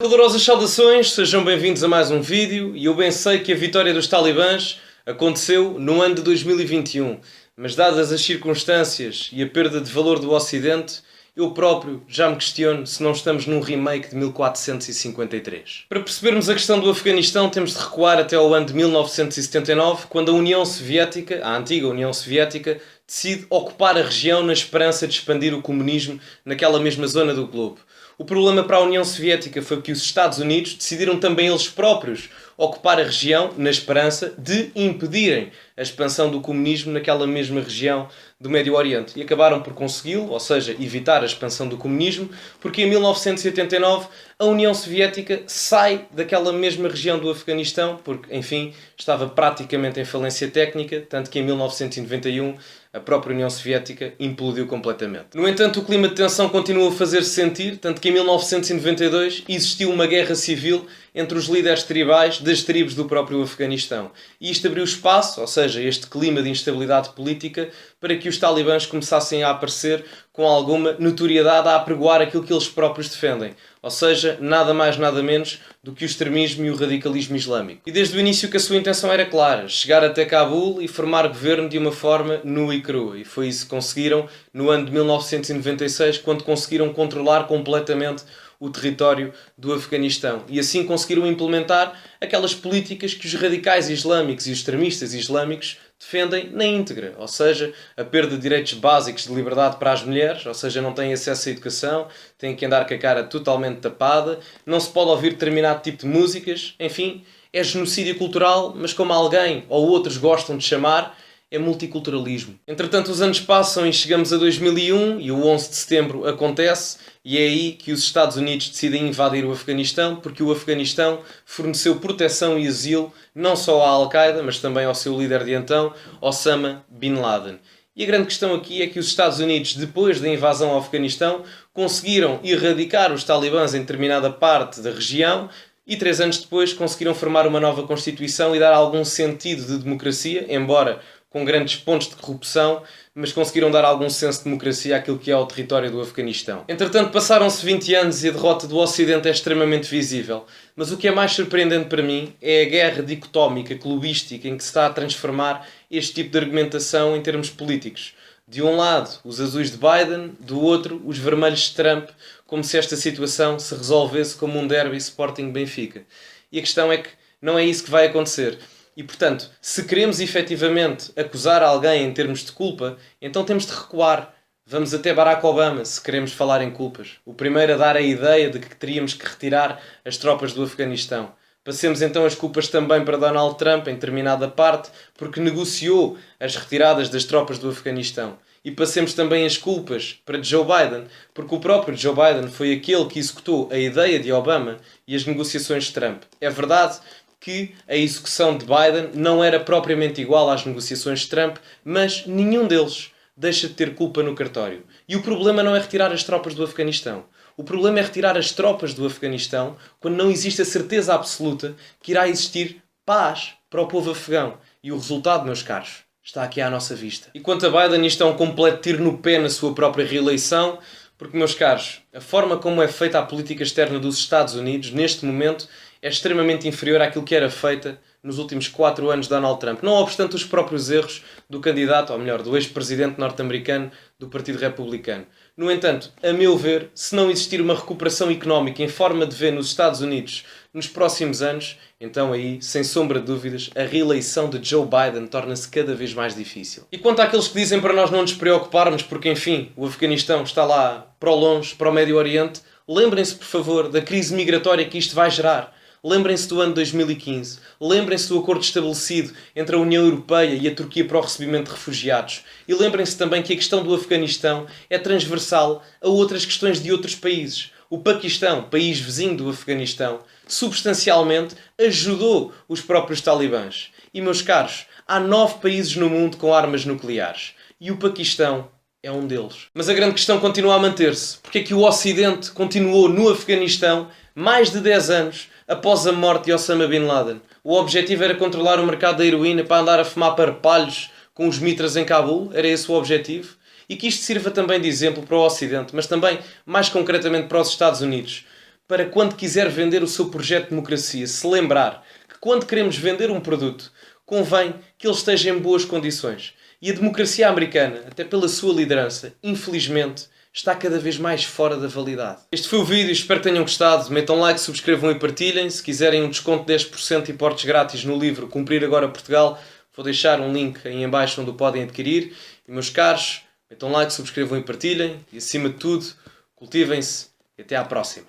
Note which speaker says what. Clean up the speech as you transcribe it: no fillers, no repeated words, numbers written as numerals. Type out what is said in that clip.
Speaker 1: Calorosas saudações, sejam bem-vindos a mais um vídeo e eu bem sei que a vitória dos talibãs aconteceu no ano de 2021, mas dadas as circunstâncias e a perda de valor do Ocidente, eu próprio já me questiono se não estamos num remake de 1453. Para percebermos a questão do Afeganistão temos de recuar até ao ano de 1979, quando a União Soviética, a antiga União Soviética, decide ocupar a região na esperança de expandir o comunismo naquela mesma zona do globo. O problema para a União Soviética foi que os Estados Unidos decidiram também eles próprios ocupar a região na esperança de impedirem a expansão do comunismo naquela mesma região do Médio Oriente. E acabaram por consegui-lo, ou seja, evitar a expansão do comunismo, porque em 1989 a União Soviética sai daquela mesma região do Afeganistão, porque, enfim, estava praticamente em falência técnica, tanto que em 1991 a própria União Soviética implodiu completamente. No entanto, o clima de tensão continuou a fazer-se sentir, tanto que em 1992 existiu uma guerra civil entre os líderes tribais das tribos do próprio Afeganistão. E isto abriu espaço, ou seja, este clima de instabilidade política, para que os talibãs começassem a aparecer com alguma notoriedade a apregoar aquilo que eles próprios defendem. Ou seja, nada mais nada menos do que o extremismo e o radicalismo islâmico. E desde o início que a sua intenção era clara, chegar até Cabul e formar governo de uma forma nua e crua. E foi isso que conseguiram no ano de 1996, quando conseguiram controlar completamente o território do Afeganistão. E assim conseguiram implementar aquelas políticas que os radicais islâmicos e os extremistas islâmicos defendem na íntegra, ou seja, a perda de direitos básicos de liberdade para as mulheres, ou seja, não têm acesso à educação, têm que andar com a cara totalmente tapada, não se pode ouvir determinado tipo de músicas, enfim, é genocídio cultural, mas como alguém ou outros gostam de chamar, é multiculturalismo. Entretanto, os anos passam e chegamos a 2001 e o 11 de setembro acontece e é aí que os Estados Unidos decidem invadir o Afeganistão, porque o Afeganistão forneceu proteção e asilo não só à Al-Qaeda, mas também ao seu líder de então, Osama Bin Laden. E a grande questão aqui é que os Estados Unidos, depois da invasão ao Afeganistão, conseguiram erradicar os talibãs em determinada parte da região e 3 anos depois conseguiram formar uma nova Constituição e dar algum sentido de democracia, embora com grandes pontos de corrupção, mas conseguiram dar algum senso de democracia àquilo que é o território do Afeganistão. Entretanto, passaram-se 20 anos e a derrota do Ocidente é extremamente visível. Mas o que é mais surpreendente para mim é a guerra dicotómica, clubística, em que se está a transformar este tipo de argumentação em termos políticos. De um lado, os azuis de Biden, do outro, os vermelhos de Trump, como se esta situação se resolvesse como um derby Sporting-Benfica. E a questão é que não é isso que vai acontecer. E, portanto, se queremos efetivamente acusar alguém em termos de culpa, então temos de recuar. Vamos até Barack Obama, se queremos falar em culpas. O primeiro a dar a ideia de que teríamos que retirar as tropas do Afeganistão. Passemos então as culpas também para Donald Trump em determinada parte, porque negociou as retiradas das tropas do Afeganistão. E passemos também as culpas para Joe Biden, porque o próprio Joe Biden foi aquele que executou a ideia de Obama e as negociações de Trump. É verdade que a execução de Biden não era propriamente igual às negociações de Trump, mas nenhum deles deixa de ter culpa no cartório. E o problema não é retirar as tropas do Afeganistão. O problema é retirar as tropas do Afeganistão quando não existe a certeza absoluta que irá existir paz para o povo afegão. E o resultado, meus caros, está aqui à nossa vista. E quanto a Biden, isto é um completo tiro no pé na sua própria reeleição, porque, meus caros, a forma como é feita a política externa dos Estados Unidos, neste momento, é extremamente inferior àquilo que era feita nos últimos 4 anos de Donald Trump. Não obstante os próprios erros do candidato, ou melhor, do ex-presidente norte-americano do Partido Republicano. No entanto, a meu ver, se não existir uma recuperação económica em forma de V nos Estados Unidos nos próximos anos, então aí, sem sombra de dúvidas, a reeleição de Joe Biden torna-se cada vez mais difícil. E quanto àqueles que dizem para nós não nos preocuparmos, porque enfim, o Afeganistão está lá para o longe, para o Médio Oriente, lembrem-se, por favor, da crise migratória que isto vai gerar. Lembrem-se do ano 2015. Lembrem-se do acordo estabelecido entre a União Europeia e a Turquia para o recebimento de refugiados. E lembrem-se também que a questão do Afeganistão é transversal a outras questões de outros países. O Paquistão, país vizinho do Afeganistão, substancialmente ajudou os próprios talibãs. E, meus caros, há 9 países no mundo com armas nucleares. E o Paquistão é um deles. Mas a grande questão continua a manter-se. Porque é que o Ocidente continuou no Afeganistão mais de 10 anos após a morte de Osama Bin Laden? O objetivo era controlar o mercado da heroína para andar a fumar parpalhos com os mitras em Cabul? Era esse o objetivo? E que isto sirva também de exemplo para o Ocidente, mas também, mais concretamente, para os Estados Unidos. para quando quiser vender o seu projeto de democracia, se lembrar que quando queremos vender um produto, convém que ele esteja em boas condições. E a democracia americana, até pela sua liderança, infelizmente, está cada vez mais fora da validade. Este foi o vídeo, espero que tenham gostado. Metam like, subscrevam e partilhem. Se quiserem um desconto de 10% e portes grátis no livro Cumprir Agora Portugal, vou deixar um link aí em baixo onde o podem adquirir. E meus caros, metam like, subscrevam e partilhem. E acima de tudo, cultivem-se e até à próxima.